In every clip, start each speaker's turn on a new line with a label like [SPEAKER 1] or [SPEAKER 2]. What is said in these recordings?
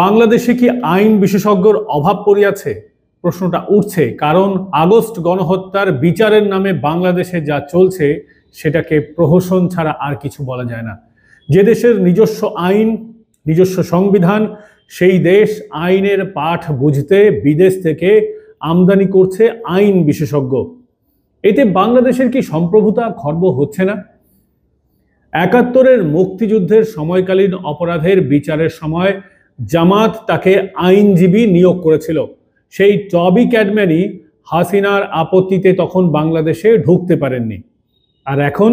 [SPEAKER 1] বাংলাদেশে কি আইন বিশেষজ্ঞর অভাব পড়িয়াছে? প্রশ্নটা উঠছে কারণ আগস্ট গণহত্যার বিচারের নামে বাংলাদেশে যা চলছে সেটাকে প্রহসন ছাড়া আর কিছু বলা যায় না। যে দেশের নিজস্ব আইন, নিজস্ব সংবিধান, সেই দেশ আইনের পাঠ বুঝতে বিদেশ থেকে আমদানি করছে আইন বিশেষজ্ঞ। এতে বাংলাদেশের কি সম্প্রভুতা খর্ব হচ্ছে না? ৭১-এর মুক্তিযুদ্ধের সময়কালীন অপরাধের বিচারের সময় জামাত তাকে আইনজীবী নিয়োগ করেছিল। সেই টবি ক্যাডম্যানই হাসিনার আপত্তিতে তখন বাংলাদেশে ঢুকতে পারেননি। আর এখন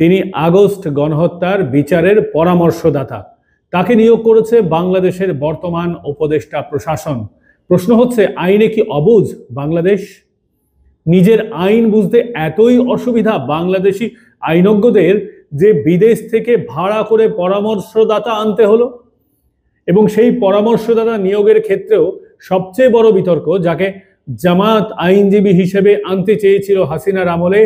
[SPEAKER 1] তিনি আগস্ট গণহত্যার বিচারের পরামর্শদাতা। তাকে নিয়োগ করেছে বাংলাদেশের বর্তমান উপদেষ্টা প্রশাসন। প্রশ্ন হচ্ছে, আইনে কি অবুঝ বাংলাদেশ? নিজের আইন বুঝতে এতই অসুবিধা বাংলাদেশি আইনজ্ঞদের যে বিদেশ থেকে ভাড়া করে পরামর্শদাতা আনতে হলো। এবং সেই পরামর্শদাতা নিয়োগের ক্ষেত্রেও সবচেয়ে বড় বিতর্ক, যাকে জামাত আইনজীবী হিসেবে আনতে চেয়েছিল হাসিনার আমলে,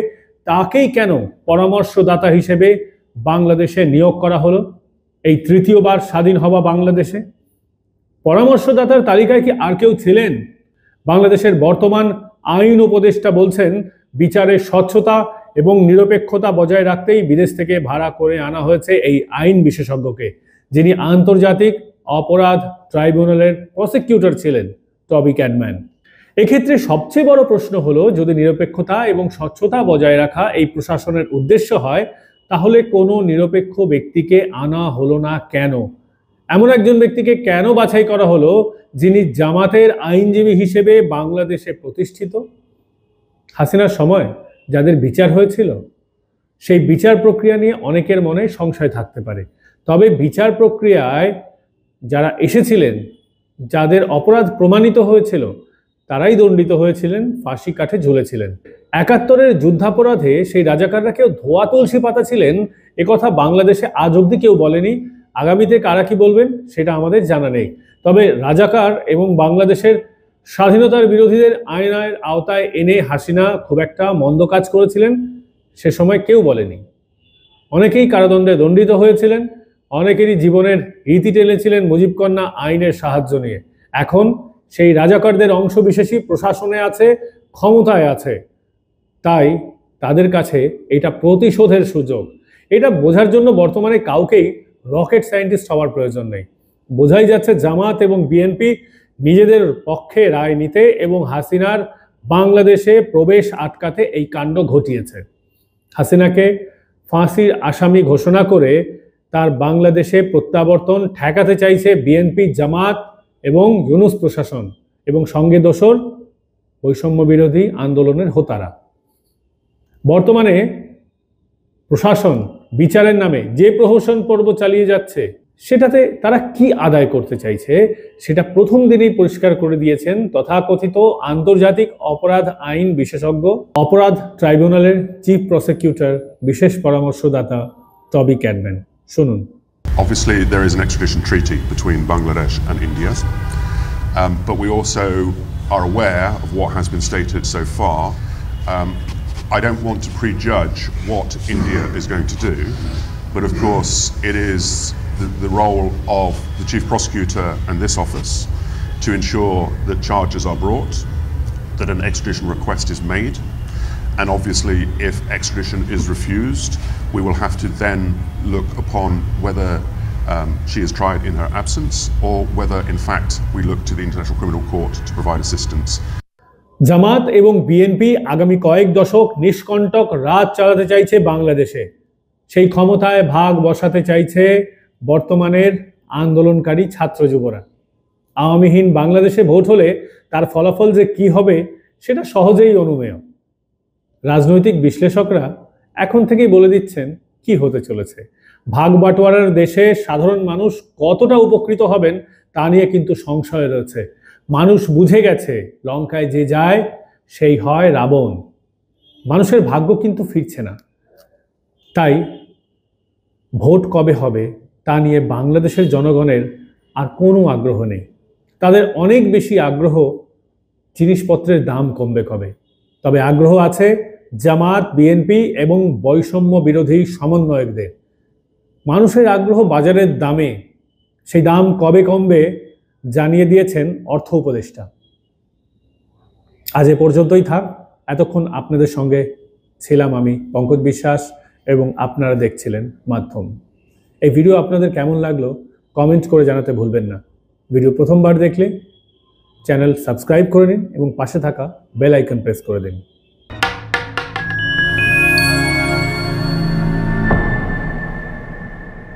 [SPEAKER 1] তাকেই কেন পরামর্শদাতা হিসেবে বাংলাদেশে নিয়োগ করা হলো এই তৃতীয়বার স্বাধীন হওয়া বাংলাদেশে? পরামর্শদাতার তালিকায় কি আর কেউ ছিলেন? বাংলাদেশের বর্তমান আইন উপদেষ্টা বলছেন, বিচারের স্বচ্ছতা এবং নিরপেক্ষতা বজায় রাখতেই বিদেশ থেকে ভাড়া করে আনা হয়েছে এই আইন বিশেষজ্ঞকে, যিনি আন্তর্জাতিক অপরাধ ট্রাইব্যুনালের প্রসিকিউটর ছিলেন, টবি ক্যাডম্যান। এক্ষেত্রে সবচেয়ে বড় প্রশ্ন হলো, যদি নিরপেক্ষতা এবং স্বচ্ছতা বজায় রাখা এই প্রশাসনের উদ্দেশ্য হয়, তাহলে কোনো নিরপেক্ষ ব্যক্তিকে আনা হলো না কেন? এমন একজন ব্যক্তিকে কেন বাছাই করা হলো যিনি জামাতের আইনজীবী হিসেবে বাংলাদেশে প্রতিষ্ঠিত? হাসিনার সময় যাদের বিচার হয়েছিল, সেই বিচার প্রক্রিয়া নিয়ে অনেকের মনে সংশয় থাকতে পারে। তবে বিচার প্রক্রিয়ায় যারা এসেছিলেন, যাদের অপরাধ প্রমাণিত হয়েছিল, তারাই দণ্ডিত হয়েছিলেন, ফাঁসি কাঠে ঝুলেছিলেন। ৭১-এর যুদ্ধাপরাধে সেই রাজাকাররা কেউ ধোয়া তুলসী পাতা ছিলেন, একথা বাংলাদেশে আজ অব্দি কেউ বলেনি। আগামীতে কারা কি বলবেন সেটা আমাদের জানা নেই। তবে রাজাকার এবং বাংলাদেশের স্বাধীনতার বিরোধীদের আইনের আওতায় এনে হাসিনা খুব একটা মন্দ কাজ করেছিলেন সে সময় কেউ বলেনি। অনেকেই কারাদণ্ডে দণ্ডিত হয়েছিলেন, অনেকেরই জীবনের রীতি টেনেছিলেন মুজিবকন্যা আইনের সাহায্য নিয়ে। এখন সেই রাজাকারদের অংশবিশেষই প্রশাসনে আছে, ক্ষমতায় আছে। তাই তাদের কাছে এটা প্রতিশোধের সুযোগ। এটা বোঝার জন্য বর্তমানে কাউকেই রকেট সায়েন্টিস্ট হওয়ার প্রয়োজন নেই। বোঝাই যাচ্ছে জামাত এবং বিএনপি নিজেদের পক্ষে রায় নিতে এবং হাসিনার বাংলাদেশে প্রবেশ আটকাতে এই কাণ্ড ঘটিয়েছে। হাসিনাকে ফাঁসির আসামি ঘোষণা করে তার বাংলাদেশে প্রত্যাবর্তন ঠেকাতে চাইছে বিএনপি, জামাত এবং ইউনূস প্রশাসন, এবং সঙ্গে দোসর বৈষম্য বিরোধী আন্দোলনের হোতারা। বর্তমানে প্রশাসন বিচারের নামে যে প্রহসন পর্ব চালিয়ে যাচ্ছে, সেটাতে তারা কি আদায় করতে চাইছে সেটা প্রথম দিনেই পরিষ্কার করে দিয়েছেন তথাকথিত আন্তর্জাতিক অপরাধ আইন বিশেষজ্ঞ, অপরাধ ট্রাইব্যুনালের চিফ প্রসিকিউটর, বিশেষ পরামর্শদাতা টবি ক্যাডম্যান। শুনুন।
[SPEAKER 2] Obviously, there is an extradition treaty between Bangladesh and India, but we also are aware of what has been stated so far. I don't want to prejudge what India is going to do, but of course it is the role of the Chief Prosecutor and this office to ensure that charges are brought, that an extradition request is made, and obviously if extradition is refused, we will have to then look upon whether she is tried in her absence or whether in fact we look to the International Criminal Court to provide assistance.
[SPEAKER 1] জামাত এবং BNP আগামী কয়েক দশক নিষ্কণ্টক রাজ চালাতে চাইছে বাংলাদেশে। সেই ক্ষমতায় ভাগ বসাতে চাইছে বর্তমানের আন্দোলনকারী ছাত্র যুবরা। আওয়ামীহীন বাংলাদেশে ভোট হলে তার ফলাফল যে কি হবে সেটা সহজেই অনুমেয়। রাজনৈতিক বিশ্লেষকরা এখন থেকেই বলে দিচ্ছেন কি হতে চলেছে। ভাগ বাটোয়ারার দেশে সাধারণ মানুষ কতটা উপকৃত হবেন তা নিয়ে কিন্তু সংশয় রয়েছে। মানুষ বুঝে গেছে, লঙ্কায় যে যায় সেই হয় রাবণ। মানুষের ভাগ্য কিন্তু ফিরছে না। তাই ভোট কবে হবে তা নিয়ে বাংলাদেশের জনগণের আর কোনো আগ্রহ নেই। তাদের অনেক বেশি আগ্রহ জিনিসপত্রের দাম কমবে কবে। তবে আগ্রহ আছে জামাত, বিএনপি এবং বৈষম্য বিরোধী সমন্বয়কদের। মানুষের আগ্রহ বাজারের দামে, সেই দাম কবে কমবে জানিয়ে দিয়েছেন অর্থ উপদেষ্টা। আজ এ পর্যন্তই থাক। এতক্ষণ আপনাদের সঙ্গে ছিলাম আমি পঙ্কজ বিশ্বাস এবং আপনারা দেখছিলেন মাধ্যম। এই ভিডিও আপনাদের কেমন লাগলো কমেন্ট করে জানাতে ভুলবেন না। ভিডিও প্রথমবার দেখলে চ্যানেল সাবস্ক্রাইব করে নিন এবং পাশে থাকা বেল আইকন প্রেস করে দিন।